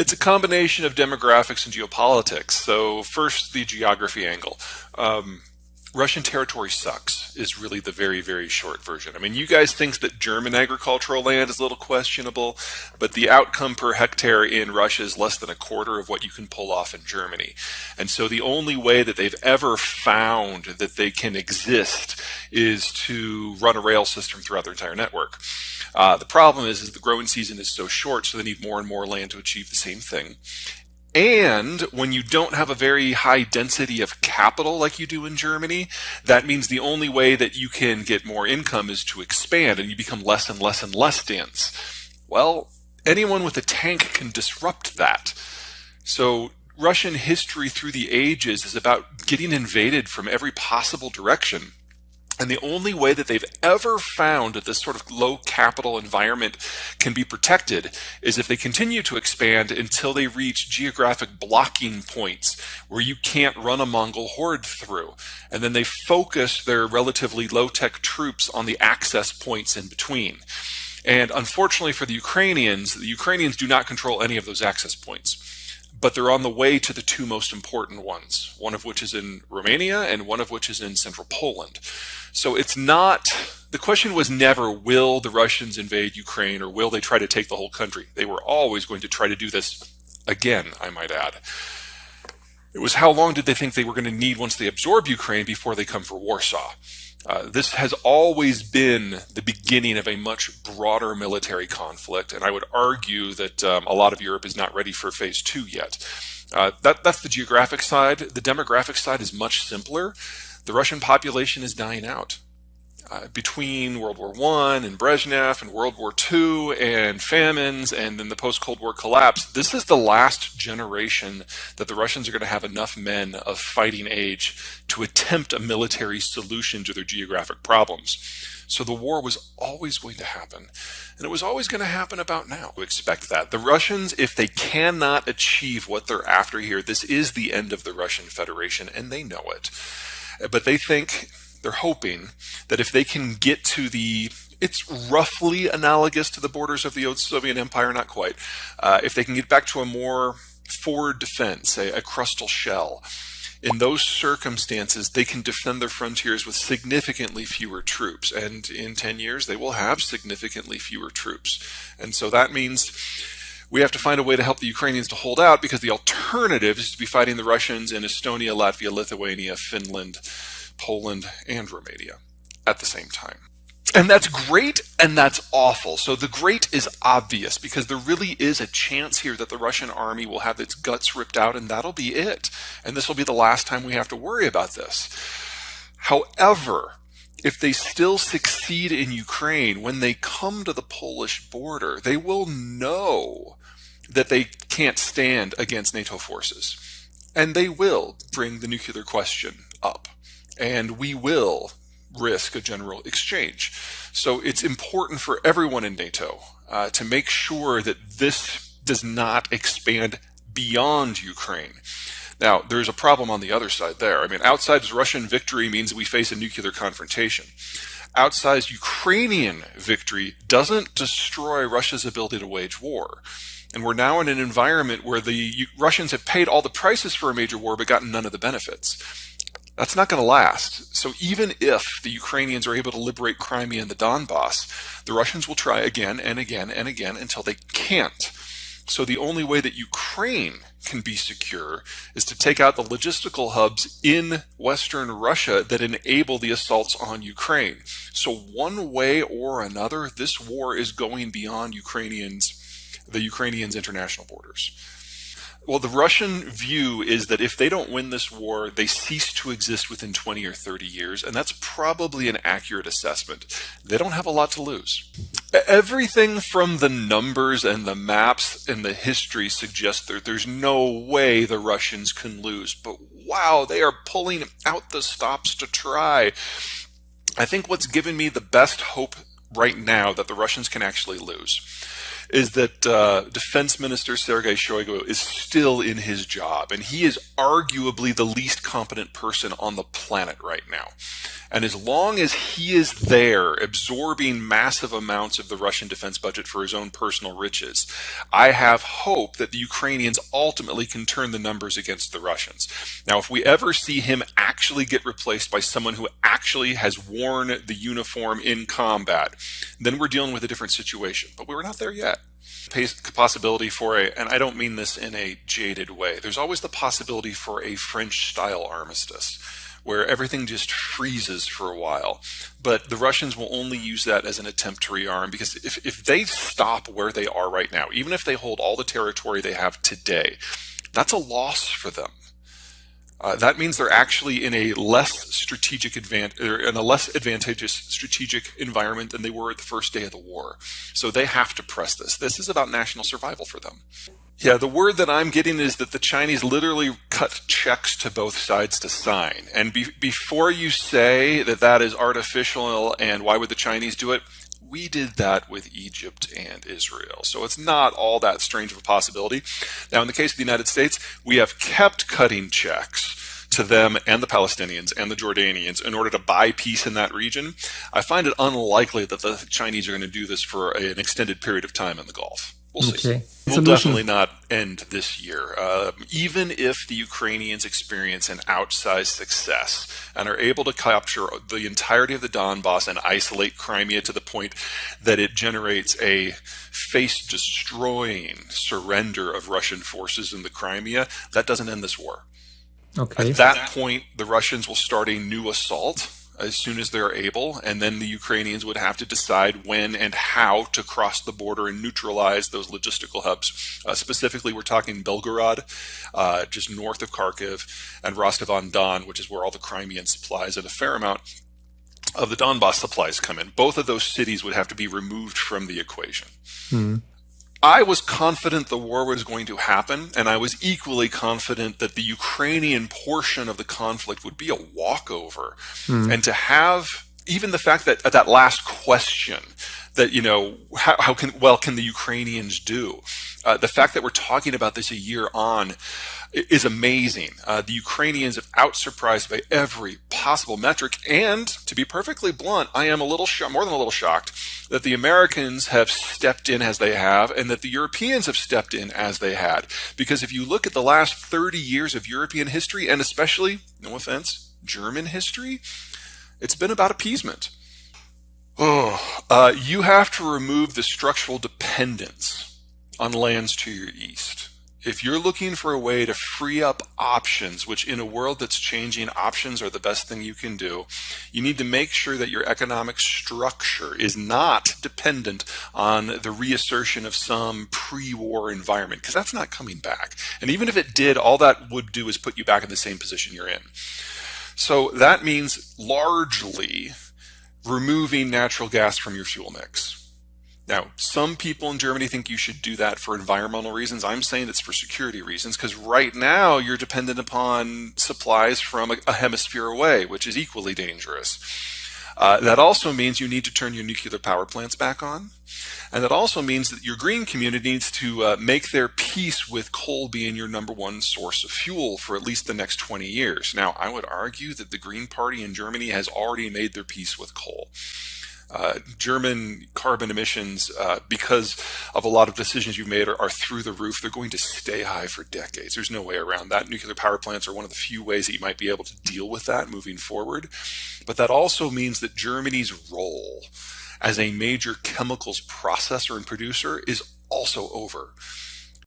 It's a combination of demographics and geopolitics. So first, the geography angle. Russian territory sucks is really the very, very short version. I mean, you guys think that German agricultural land is a little questionable, but the outcome per hectare in Russia is less than a quarter of what you can pull off in Germany. And so the only way that they've ever found that they can exist is to run a rail system throughout their entire network. The problem is the growing season is so short, so they need more and more land to achieve the same thing. And when you don't have a very high density of capital like you do in Germany, that means the only way that you can get more income is to expand, and you become less and less and less dense. Well, anyone with a tank can disrupt that. So Russian history through the ages is about getting invaded from every possible direction. And the only way that they've ever found that this sort of low capital environment can be protected is if they continue to expand until they reach geographic blocking points where you can't run a Mongol horde through. And then they focus their relatively low-tech troops on the access points in between. And unfortunately for the Ukrainians do not control any of those access points. But they're on the way to the two most important ones, one of which is in Romania and one of which is in central Poland. So it's not, the question was never, will the Russians invade Ukraine or will they try to take the whole country? They were always going to try to do this again, I might add. It was how long did they think they were going to need once they absorb Ukraine before they come for Warsaw? This has always been the beginning of a much broader military conflict, and I would argue that a lot of Europe is not ready for phase 2 yet. That's the geographic side. The demographic side is much simpler. The Russian population is dying out. Between World War I and Brezhnev and World War II and famines and then the post-Cold War collapse, this is the last generation that the Russians are going to have enough men of fighting age to attempt a military solution to their geographic problems. So the war was always going to happen. And it was always going to happen about now. We expect that. The Russians, if they cannot achieve what they're after here, this is the end of the Russian Federation, and they know it. But they think, they're hoping that if they can get to it's roughly analogous to the borders of the old Soviet Empire, not quite. If they can get back to a more forward defense, a crustal shell, in those circumstances, they can defend their frontiers with significantly fewer troops. And in 10 years, they will have significantly fewer troops. And so that means we have to find a way to help the Ukrainians to hold out, because the alternative is to be fighting the Russians in Estonia, Latvia, Lithuania, Finland, Poland, and Romania at the same time. And that's great and that's awful. So the great is obvious, because there really is a chance here that the Russian army will have its guts ripped out, and that'll be it. And this will be the last time we have to worry about this. However, if they still succeed in Ukraine, when they come to the Polish border, they will know that they can't stand against NATO forces. And they will bring the nuclear question up. And we will risk a general exchange. So it's important for everyone in NATO to make sure that this does not expand beyond Ukraine. Now, there's a problem on the other side there. I mean, outside Russian victory means we face a nuclear confrontation. Outside Ukrainian victory doesn't destroy Russia's ability to wage war. And we're now in an environment where the Russians have paid all the prices for a major war but gotten none of the benefits. That's not going to last. So even if the Ukrainians are able to liberate Crimea and the Donbass, the Russians will try again and again and again until they can't. So the only way that Ukraine can be secure is to take out the logistical hubs in Western Russia that enable the assaults on Ukraine. So one way or another, this war is going beyond the Ukrainians' international borders. Well, the Russian view is that if they don't win this war, they cease to exist within 20 or 30 years, and that's probably an accurate assessment. They don't have a lot to lose. Everything from the numbers and the maps and the history suggests that there's no way the Russians can lose. But wow, they are pulling out the stops to try. I think what's given me the best hope right now that the Russians can actually lose is that Defense Minister Sergei Shoigu is still in his job, and he is arguably the least competent person on the planet right now. And as long as he is there absorbing massive amounts of the Russian defense budget for his own personal riches, I have hope that the Ukrainians ultimately can turn the numbers against the Russians. Now, if we ever see him actually get replaced by someone who actually has worn the uniform in combat, then we're dealing with a different situation. But we're not there yet. Possibility for and I don't mean this in a jaded way, there's always the possibility for a French-style armistice, where everything just freezes for a while. But the Russians will only use that as an attempt to rearm, because if they stop where they are right now, even if they hold all the territory they have today, that's a loss for them. That means they're actually in a less advantageous strategic environment than they were at the first day of the war. So they have to press this. This is about national survival for them. Yeah, the word that I'm getting is that the Chinese literally cut checks to both sides to sign. And before you say that that is artificial and why would the Chinese do it, we did that with Egypt and Israel. So it's not all that strange of a possibility. Now, in the case of the United States, we have kept cutting checks to them and the Palestinians and the Jordanians in order to buy peace in that region. I find it unlikely that the Chinese are going to do this for an extended period of time in the Gulf. We'll see. Okay. Will definitely not end this year. Even if the Ukrainians experience an outsized success and are able to capture the entirety of the Donbass and isolate Crimea to the point that it generates a face-destroying surrender of Russian forces in the Crimea, that doesn't end this war. Okay. At that point, the Russians will start a new assault as soon as they're able, and then the Ukrainians would have to decide when and how to cross the border and neutralize those logistical hubs. Specifically, we're talking Belgorod, just north of Kharkiv, and Rostov-on-Don, which is where all the Crimean supplies and a fair amount of the Donbass supplies come in. Both of those cities would have to be removed from the equation. I was confident the war was going to happen, and I was equally confident that the Ukrainian portion of the conflict would be a walkover. And to have even the fact that at that last question that, you know, how can the Ukrainians do? The fact that we're talking about this a year on is amazing. The Ukrainians have out-surprised by every possible metric, and to be perfectly blunt, I am a little more than a little shocked that the Americans have stepped in as they have, and that the Europeans have stepped in as they had. Because if you look at the last 30 years of European history, and especially, no offense, German history, it's been about appeasement. You have to remove the structural dependence on lands to your east. If you're looking for a way to free up options, which in a world that's changing, options are the best thing you can do, you need to make sure that your economic structure is not dependent on the reassertion of some pre-war environment, because that's not coming back. And even if it did, all that would do is put you back in the same position you're in. So that means largely removing natural gas from your fuel mix. Now, some people in Germany think you should do that for environmental reasons. I'm saying it's for security reasons, because right now you're dependent upon supplies from a hemisphere away, which is equally dangerous. That also means you need to turn your nuclear power plants back on. And that also means that your green community needs to make their peace with coal being your number one source of fuel for at least the next 20 years. Now, I would argue that the Green Party in Germany has already made their peace with coal. German carbon emissions, because of a lot of decisions you've made, are through the roof. They're going to stay high for decades. There's no way around that. Nuclear power plants are one of the few ways that you might be able to deal with that moving forward. But that also means that Germany's role as a major chemicals processor and producer is also over.